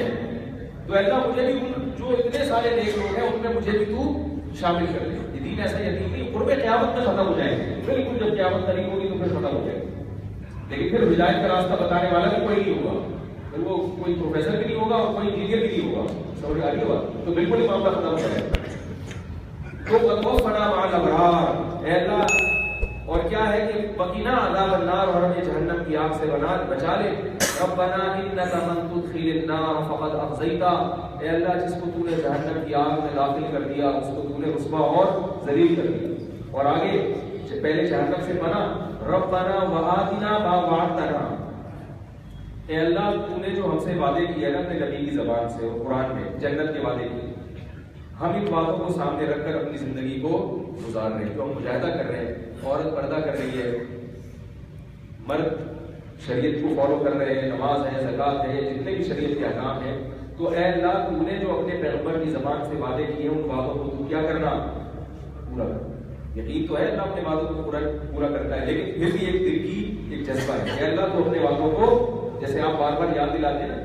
تو اللہ مجھے بھی جو اتنے سارے نیک لوگ ہیں ان میں مجھے بھی تو شامل کر دے۔ یہ دین ایسا یقین نہیں قرب قیامت میں ختم ہو جائے گا، بالکل جب قیامت قریب ہوگی تو پھر ختم ہو جائے گا، لیکن پھر ہدایت کا راستہ بتانے والا بھی کوئی نہیں ہوگا، پھر وہ کوئی پروفیسر بھی نہیں ہوگا اور کوئی انجینئر بھی نہیں ہوگا، سمجھ آ رہی ہوگا، تو بالکل ہی معاملہ ختم ہو جائے گا۔ تو وتوفنا مع الابرار، اے اللہ، اور کیا ہے کہ وقنا عذاب النار، اور ہمیں جہنم کی آگ سے بچا لے۔ ربنا انک من تدخل النار فقد اخزیتہ، اے اللہ جس کو تو نے جہنم کی آگ میں داخل کر دیا اس کو تو نے رسوا اور ذلیل کر دیا۔ اور آگے پہلے جہنم سے بنا ربنا وآتنا ما وعدتنا، اے اللہ تو نے جو ہم سے وعدے کیے نا اپنے نبی کی زبان سے اور قرآن میں جنت کے وعدے کیے، ہم ان باتوں کو سامنے رکھ کر اپنی زندگی کو گزار رہے ہیں، جو ہم مجاہدہ کر رہے ہیں، عورت پردہ کر رہی ہے، مرد شریعت کو فالو کر رہے ہیں، نماز ہے، زکوٰۃ ہے، جتنے بھی شریعت کے احکام ہیں، تو اے اللہ تو نے جو اپنے پیغمبر کی زبان سے وعدے کیے ان وعدوں کو تو کیا کرنا؟ پورا کرنا۔ یقین تو ہے اللہ اپنے وعدوں کو پورا کرتا ہے، لیکن پھر بھی ایک دل کی ایک جذبہ ہے کہ اللہ تو اپنے وعدوں کو، جیسے آپ بار بار یاد دلاتے ہیں نا،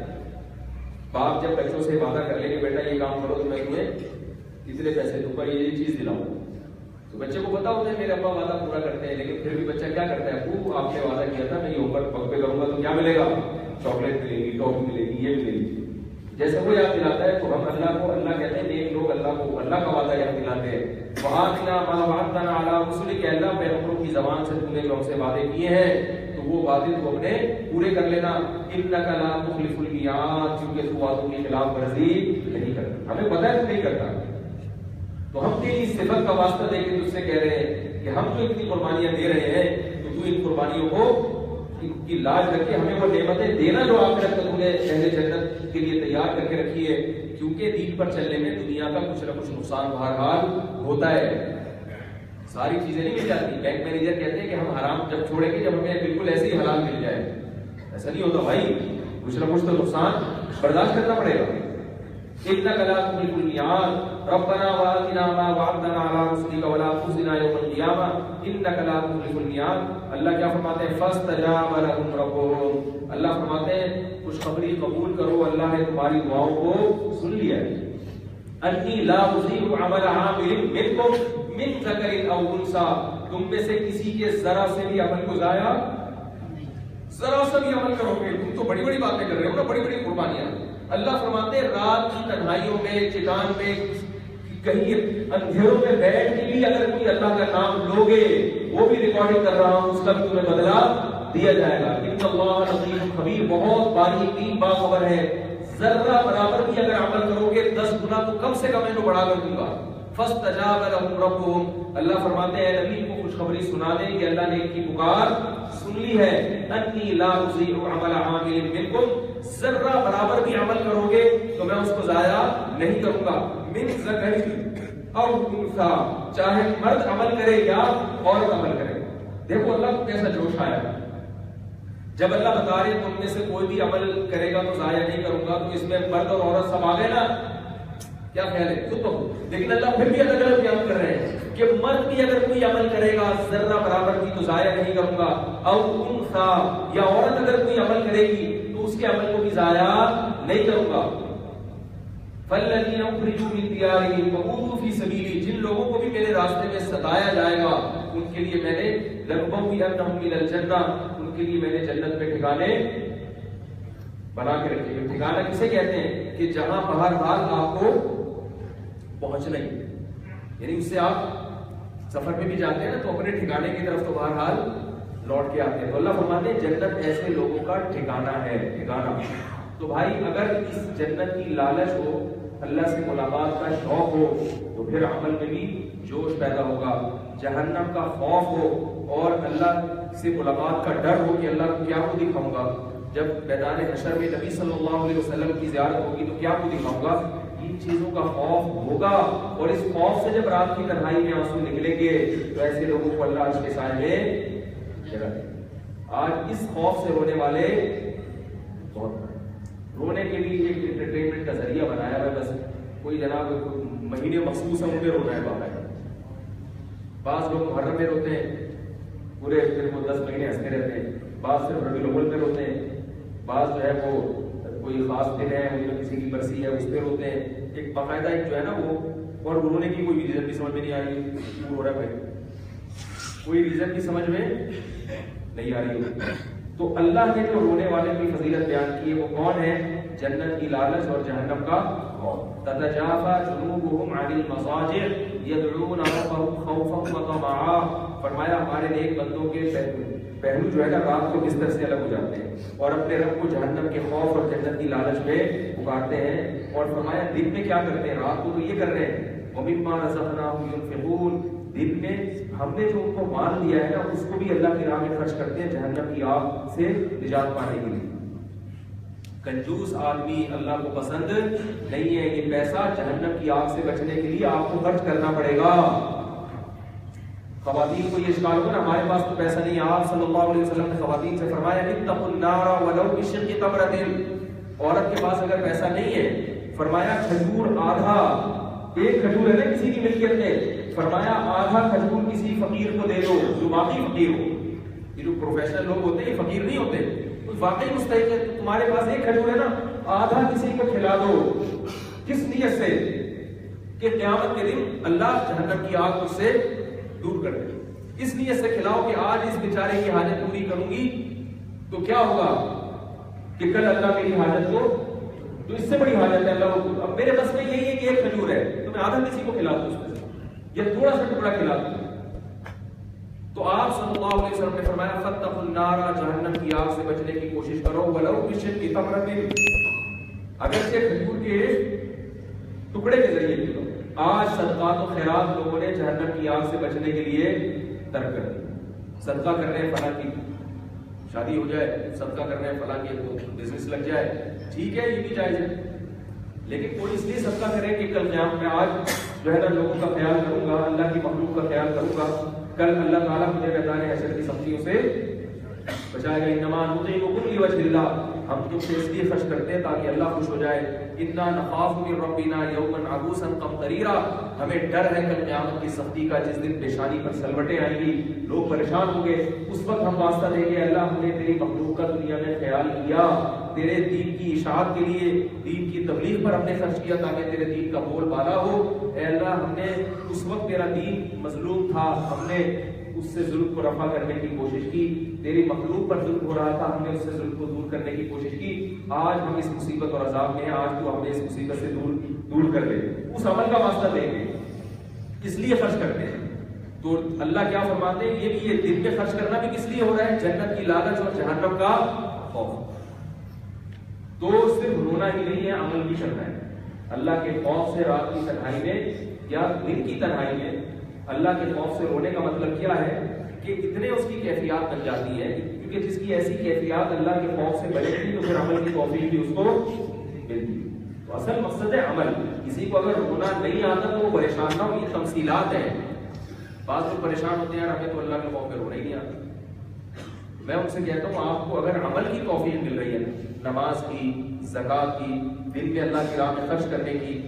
باپ جب بچوں سے وعدہ کر لے کہ بیٹا یہ کام کرو تو میں تمہیں اتنے پیسے دوں گا، یہ چیز دلاؤں، تو بچے کو پتا ہوتا ہے میرے ابا وعدہ پورا کرتے ہیں، لیکن پھر بھی بچہ کیا کرتا ہے، ابو آپ نے وعدہ کیا تھا میں یہ ہوم ورک پہ کروں گا تو کیا ملے گا، چاکلیٹ ملے گی، ٹافی ملے گی، یہ ملے گی. جیسے وہ یاد دلاتا ہے تو ہم اللہ کو، اللہ کہتے ہیں نیک لوگ اللہ کو اللہ کا وعدہ یاد دلاتے ہیں. وَآتِنَا مَا وَعَدتَّنَا عَلَىٰ رُسُلِكَ، اللہ پیغمبروں کی زبان سے تم نے جو ہم سے وعدے کیے ہیں تو وہ وعدے تو اپنے پورے کر لینا. إِنَّكَ لَا تُخْلِفُ الْمِيعَادَ، کیونکہ تو وعدوں کی خلاف ورزی نہیں کرتا، ہمیں پتہ ہے تو نہیں کرتا. تو ہم تیری صفت کا واسطہ دے کے تجھ سے کہہ رہے ہیں کہ ہم جو اتنی قربانیاں دے رہے ہیں تو تو ان قربانیوں کو کی لاج رکھ کے ہمیں وہ نعمتیں دینا جو آخرت میں تم نے اہل جنت کے لیے تیار کر کے رکھی ہے. کیونکہ دین پر چلنے میں دنیا کا کچھ نہ کچھ نقصان بہرحال ہوتا ہے، ساری چیزیں نہیں مل جاتی. بینک مینیجر کہتے ہیں کہ ہم حرام جب چھوڑیں گے جب ہمیں بالکل ایسے ہی حلال مل جائے، ایسا نہیں ہوتا بھائی، کچھ نہ کچھ تو نقصان برداشت کرنا پڑے گا. إِنَّكَ لَا تُخْلِفُ الْمِيعَادَ رَبَّنَا وَآتِنَا مَا وَعَدتَّنَا عَلَىٰ رُسُلِكَ وَلَا تُخْزِنَا يَوْمَ الْقِيَامَةِ إِنَّكَ لَا تُخْلِفُ الْمِيعَادَ. اللہ کیا فرماتے ہیں، فَاسْتَجَابَ لَهُمْ رَبُّهُمْ، اللہ فرماتے ہیں خوشخبری قبول کرو، اللہ نے تمہاری دعاؤں کو سن لیا ہے. أَنِّي لَا أُضِيعُ عَمَلَ عَامِلٍ مِّنكُم مِّن ذَكَرٍ أَوْ أُنثَىٰ، تم میں سے کسی کے ذرا سے بھی عمل کو ضائع، ذرا سا بھی عمل کرو گے، تم تو بڑی بڑی باتیں کر رہے ہو نا، بڑی بڑی قربانیاں. اللہ فرماتے ہیں رات کی تنہائیوں میں، چٹان میں، کہیں اندھیروں میں بیٹھ کے بھی اگر کوئی اللہ کا نام لوگے، وہ بھی ریکارڈنگ کر رہا ہوں، اس کا بھی تمہیں بدلہ دیا جائے گا. ان اللہ لطیف خبیر، بہت باریک باخبر ہے. ذرہ برابر بھی اگر عمل کرو گے 10 گنا تو کم سے کم میں تو بڑھا کر دوں گا. فاستجاب لهم ربهم، اللہ فرماتے ہیں نبی کو خوشخبری سنا دیں کہ اللہ نے ان کی پکار سن لی ہے. انی لا اضیع عمل عامل منکم، ذرہ برابر بھی عمل کرو گے تو میں اس کو ضائع نہیں کروں گا. من ذکر او انثی، چاہے مرد عمل کرے یا عورت عمل کرے. دیکھو اللہ کو کیسا جوش آیا، جب اللہ بتا رہے تم میں سے کوئی بھی عمل کرے گا تو ضائع نہیں کروں گا، تو اس میں مرد اور عورت سب آ گئے نا، کیا خیال ہے خود تو. لیکن اللہ پھر بھی الگ الگ بیان کر رہے ہیں کہ مرد بھی اگر کوئی عمل کرے گا ذرہ برابر بھی تو ضائع نہیں کروں گا. او انثی، یا عورت اگر کوئی عمل کرے گی تو اس کے عمل کو بھی ضائع نہیں کروں گا. فالذین اخرجوا من دیارہم وأوذوا فی سبیلی، جن لوگوں کو بھی میرے راستے میں ستایا جائے گا ان کے لیے میں نے لنبوئنہم من الجنہ، ان کے لیے میں نے جنت میں ٹھکانے بنا کے رکھے ہیں. ٹھکانہ کسے کہتے ہیں کہ جہاں بہرحال آپ کو پہنچنا ہی، یعنی اس سے آپ سفر میں بھی جاتے ہیں نا تو اپنے ٹھکانے کی طرف تو بہرحال لوٹ کے آتے ہیں. تو اللہ فرماتے ہیں جنت ایسے لوگوں کا ٹھکانہ ہے، ٹھکانہ. تو بھائی اگر اس جنت کی لالچ ہو، اللہ سے ملاقات کا شوق ہو تو پھر عمل میں بھی جوش پیدا ہوگا. جہنم کا خوف ہو اور اللہ سے ملاقات کا ڈر ہو کہ اللہ کو کیا کو دکھاؤں گا، جب میدان حشر میں نبی صلی اللہ علیہ وسلم کی زیارت ہوگی تو کیا کو دکھاؤں گا، ان چیزوں کا خوف ہوگا. اور اس خوف سے جب رات کی تنہائی میں آنسو نکلیں گے تو ایسے لوگوں کو اللہ اس کے سائے میں جگہ دے. آج اس خوف سے رونے والے بہت، رونے کے لیے ایک انٹرٹینمنٹ کا ذریعہ بنایا ہے، بس کوئی جناب مہینے مخصوص ہیں ان میں رونا ہے باقاعدہ. بعض لوگ محرم میں روتے ہیں، پورے پھر وہ 10 مہینے ہنستے رہتے ہیں. بعض صرف ربیع الاول میں روتے ہیں. بعض جو ہے وہ کوئی خاص دن ہے ان میں کسی کی برسی ہے اس پہ روتے ہیں. ایک باقاعدہ ایک جو ہے نا وہ، اور رونے کی کوئی ریزن بھی سمجھ میں نہیں آ رہی کیوں رو رہا ہے بھائی، کوئی ریزن بھی سمجھ میں نہیں آ رہی. تو اللہ نے جو رونے والے کی فضیلت بیان کی ہے وہ کون ہے، جنت کی لالچ اور جہنم کا خوف. تتجافى جنوبهم عن المضاجع يدعون ربهم خوفا وطمعا، فرمایا ہمارے نیک بندوں کے پہلو جو ہے نا رات کو بستر سے الگ ہو جاتے ہیں اور اپنے رب کو جہنم کے خوف اور جنت کی لالچ میں پکارتے ہیں. اور فرمایا دن میں کیا کرتے ہیں، رات کو تو یہ کر رہے ہیں وَمِمَّا رَزَقْنَاهُمْ يُنْفِقُونَ، دن میں ہم نے جو ان کو مال دیا ہے نا اس کو بھی اللہ کی راہ میں خرچ کرتے ہیں جہنم کی آگ سے نجات پانے کے لیے. کنجوس آدمی اللہ کو پسند نہیں ہے. یہ پیسہ جہنم کی آگ سے بچنے کے لیے آپ کو خرچ کرنا پڑے گا. خواتین کو یہ اشکال ہوگا نا ہمارے پاس تو پیسہ نہیں ہے. آپ صلی اللہ علیہ وسلم نے خواتین سے فرمایا اتقوا النار ولو بشق تمرۃ، عورت کے پاس اگر پیسہ نہیں ہے فرمایا کھجور آدھا ایک کھجور ہے نا کسی کی ملکیت میں، فرمایا آدھا کھجور کسی فقیر کو دے دو جو واقعی فقیر ہو. یہ جو پروفیشنل لوگ ہوتے ہیں یہ فقیر نہیں ہوتے، تو واقعی مستحق ہے. تمہارے پاس ایک کھجور ہے نا، آدھا کسی کو کھلا دو. کس نیت سے؟ کہ قیامت کے دن اللہ جہنم کی آگ اس سے دور کر دے. اس نیت سے کھلاؤ کہ آج اس بیچارے کی حاجت پوری کروں گی تو کیا ہوگا کہ کل اللہ میری حاجت کو، تو اس سے بڑی حاجت ہے اللہ کو. اب میرے بس میں یہی ہے کہ ایک کھجور ہے تو میں آدھا کسی کو کھلا دوں اس میں سے، یا تھوڑا سا ٹکڑا کھلا دوں. تو آپ صلی اللہ علیہ وسلم نے فرمایا فاتقوا النار، جہنم کی آگ سے بچنے کی کوشش کرو، ولو بشق تمرۃ، اگرچہ کھجور کے ٹکڑے کے ذریعے بھی. آج صدقات و خیرات لوگوں نے جہنم کی آگ سے بچنے کے لیے ترک کر دیا. صدقہ کر رہے ہیں فلاں کی شادی ہو جائے، صدقہ کر رہے ہیں فلاں کی بزنس لگ جائے، ٹھیک ہے یہ بھی جائز ہے، لیکن کوئی اس لیے صدقہ کرے کہ کل قیامت میں آج جو ہے نا لوگوں کا خیال کروں گا، اللہ کی مخلوق کا خیال کروں گا، کل اللہ تعالیٰ مجھے میدان حشر کی سختیوں سے بچائے گا. انما نطعمکم لوجہ اللہ، ہم تم سے اس لیے خرچ کرتے ہیں تاکہ اللہ خوش ہو جائے. انا نخاف من ربنا یوما عبوسا قمطریرا، ہمیں ڈر ہے کل قیامت کی سختی کا، جس دن پیشانی پر سلوٹیں آئیں گی، لوگ پریشان ہوں گے. اس وقت ہم واسطہ دیں گے اللہ ہم نے تیری مخلوق کا دنیا میں خیال کیا، تیرے دین کی اشاعت کے لیے، دین کی تبلیغ پر ہم نے خرچ کیا تاکہ تیرے دین کا بول بالا ہو. اے اللہ ہم نے اس وقت تیرا دین مظلوم تھا، ہم نے اس سے ظلم کو رفع کرنے کی کوشش کی، تیری مخلوق پر ظلم ہو رہا تھا، ہم نے اس سے ظلم کو دور کرنے کی کوشش کی. آج ہم اس مصیبت اور عذاب میں ہیں، آج تو ہمیں اس مصیبت سے دور کر دے. اس عمل کا واسطہ دیں گے، اس لیے خرچ کرتے ہیں. تو اللہ کیا فرماتے ہیں، یہ بھی یہ دل میں خرچ کرنا بھی کس لیے ہو رہا ہے؟ جنت کی لالچ اور جہنم کا خوف. تو صرف رونا ہی نہیں ہے، عمل بھی کرنا ہے. اللہ کے خوف سے رات کی تنہائی میں یا دن کی تنہائی میں اللہ کے خوف سے رونے کا مطلب کیا ہے کہ اتنے اس کی کیفیات بن جاتی ہے، کیونکہ جس کی ایسی کیفیات اللہ کے خوف سے بنے گی تو پھر عمل کی توفیق بھی اس کو ملتی. تو اصل مقصد ہے عمل. کسی کو اگر رونا نہیں آتا تو وہ پریشان نہ ہو، یہ تمثیلات ہیں. بعض لوگ پریشان ہوتے ہیں ہمیں تو اللہ کے خوف میں رونا ہی نہیں آتا. میں ان سے کہتا ہوں آپ کو اگر عمل کی توفیق مل رہی ہے، نماز کی، زکوٰۃ کی، دن میں اللہ کی راہ میں خرچ کرنے کی،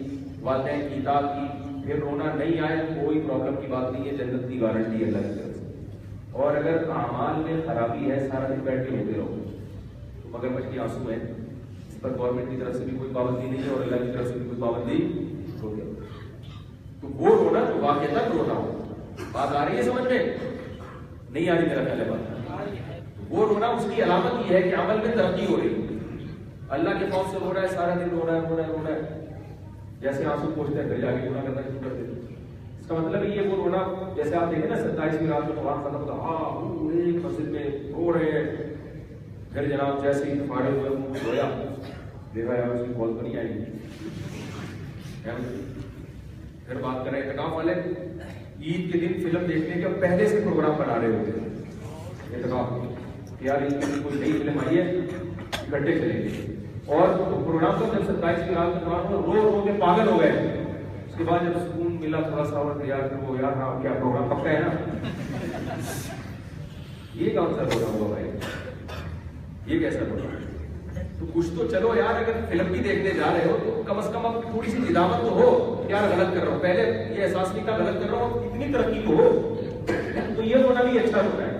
والدین کی اطاعت کی، پھر رونا نہیں آئے کوئی پرابلم کی بات نہیں ہے، جنت کی گارنٹی ہے اللہ کی طرف سے. اور اگر اعمال میں خرابی ہے، سارا دن بیٹھ کے ہوتے رہو تو مگر مچھ کے آنسو ہیں. اس پر گورنمنٹ کی طرف سے بھی کوئی پابندی نہیں ہے اور اللہ کی طرف سے بھی کوئی پابندی ہو گیا. تو وہ رونا جو واقعہ رونا ہو. بات آ رہی ہے سمجھ میں؟ نہیں آ رہی میرا خیال ہے بات. وہ رونا اس کی علامت یہ ہے کہ عمل میں ترقی ہو رہی ہے. اللہ کے خوف سے رو رہا ہے، سارا دن رو رہا ہے، جیسے آنسو پوچھتے ہیں پھر جا کے گناہ کرنا شروع کر دیتے. اس کا مطلب یہ وہ رونا جیسے آپ دیکھیں نا 27ویں رات میں قرآن ختم ہوتا ایک مسجد میں رو رہے ہیں، پھر جناب جیسے ہی فارغ ہوئے منہ دھویا، دیکھا یار اس کی کال تو نہیں آئی گی. پھر بات کریں اعتکاف والے، عید کے دن فلم دیکھنے کے پہلے سے پروگرام بنا رہے ہوتے ہیں اعتکاف کہ یار عید کے دن کوئی نئی فلم آئی ہے اکٹھے چلیں گے. اور پروگرام تو جب 27ویں رات میں رو کے پاگل ہو گئے. اس کے بعد جب سکون ملا تھوڑا سا اور یار وہ یار ہاں کیا پروگرام پکا ہے نا. یہ کون سا پروگرام ہوا بھائی؟ یہ کیسا پروگرام؟ تو کچھ تو چلو یار، اگر فلم بھی دیکھنے جا رہے ہو تو کم از کم اب تھوڑی سی ندامت تو ہو یار غلط کر رہا ہوں. پہلے یہ احساس نہیں تھا غلط کر رہا ہوں، اتنی ترقی تو ہو. تو یہ ہونا بھی اچھا ہوتا ہے.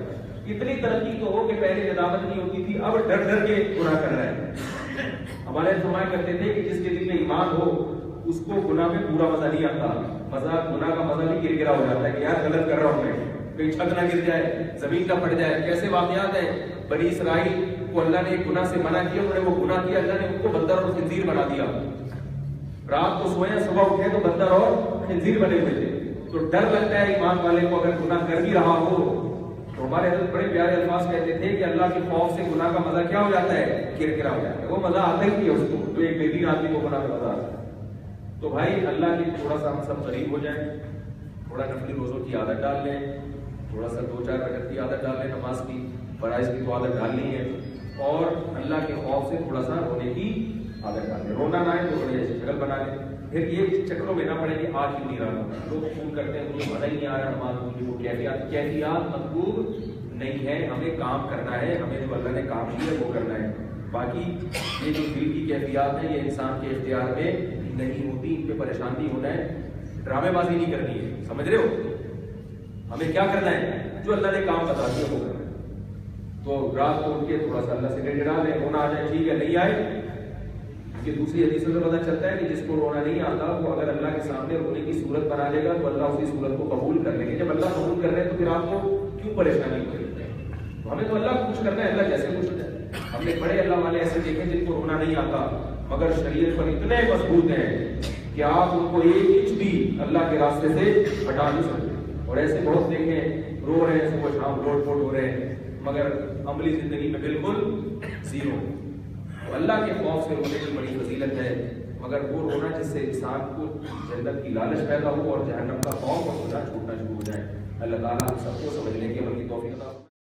اتنی ترقی تو ہو کہ پہلے ندامت نہیں ہوتی تھی، اب ڈر کے گناہ کر رہا ہے. ہمارے فرمایا کرتے تھے کہ جس کے دل میں ایمان ہو اس کو گناہ میں پورا مزہ نہیں آتا. مزہ گناہ کا مزہ بھی گرگرا ہو جاتا ہے کہ یار غلط کر رہا ہوں میں، کہیں چھت نہ گر جائے، زمین نہ پھٹ جائے. کیسے واقعات ہیں، بنی اسرائیل کو اللہ نے گناہ سے منع کیا، انہوں نے وہ گناہ کیا، اللہ نے ان کو بندر اور خنزیر بنا دیا. رات کو سوئے صبح اٹھے تو بندر اور خنزیر بنے ہوئے تھے. تو ڈر لگتا ہے ایمان والے کو اگر گناہ کر بھی رہا ہو. تو ہمارے حضرت بڑے پیارے الفاظ کہتے تھے کہ اللہ کے خوف سے گناہ کا مزہ کیا ہو جاتا ہے؟ کرکرا ہو جاتا ہے. وہ مزہ آتا ہی نہیں ہے اس کو جو ایک بے دین آدمی کو گناہ کا مزہ آتا ہے. تو بھائی اللہ کی تھوڑا سا ہم سب قریب ہو جائیں، تھوڑا نفلی روزوں کی عادت ڈال لیں، تھوڑا سا 2-4 رکعت کی عادت ڈال لیں، نماز کی فرائض کی تو عادت ڈالنی ہے، اور اللہ کے خوف سے تھوڑا سا رونے کی عادت ڈال لیں. رونا نہ آئے تو بڑے ایسی شکل بنا لیں. پھر یہ چکروں میں نہ پڑے کہ آج کیوں نہیں رہا. لوگ فون کرتے ہیں مجھے مزہ ہی نہیں آ رہا نماز میں. وہ کیفیات مطلوب نہیں ہے. ہمیں کام کرنا ہے، ہمیں جو اللہ نے کام کیا ہے وہ کرنا ہے. باقی یہ جو دل کی کیفیات ہیں یہ انسان کے اختیار میں نہیں ہوتی، ان پہ پریشان نہیں ہونا ہے. ڈرامے بازی نہیں کرنی ہے، سمجھ رہے ہو؟ ہمیں کیا کرنا ہے؟ جو اللہ نے کام بتا دیا وہ کرنا ہے۔ تو رات کو اٹھ کے تھوڑا سا اللہ سے گڑگڑا لیں، رونا آ جائے ٹھیک ہے، نہیں آئے کہ دوسری حدیثوں سے پتہ چلتا ہے کہ جس کو رونا نہیں آتا وہ اگر اللہ کے سامنے رونے کی صورت بنا لے گا تو اللہ اسی صورت کو قبول کر لیں گے۔ جب اللہ قبول کر رہے ہیں تو پھر آپ کو کیوں پریشانی ہو رہی ہے؟ تو ہمیں تو اللہ کو خوش کرنا ہے، اللہ جیسے خوش ہو جائے۔ ہم نے بڑے اللہ والے ایسے دیکھے جن کو رونا نہیں آتا مگر شریعت پر اتنے مضبوط ہیں کہ آپ ان کو ایک انچ بھی اللہ کے راستے سے ہٹا نہیں سکتے، اور ایسے بہت دیکھیں رو رہے ہیں صبح شام لوٹ پوٹ ہو رہے ہیں مگر عملی زندگی میں بالکل زیرو۔ اللہ کے خوف سے رونے کی بڑی فضیلت ہے، مگر وہ رونا جس سے انسان کو جنت کی لالچ پیدا ہو اور جہنم کا خوف اور خدا چھوٹنا شروع ہو جائے۔ اللہ تعالیٰ ہم سب کو سمجھنے کے عمل کی توفیق عطا فرمائے۔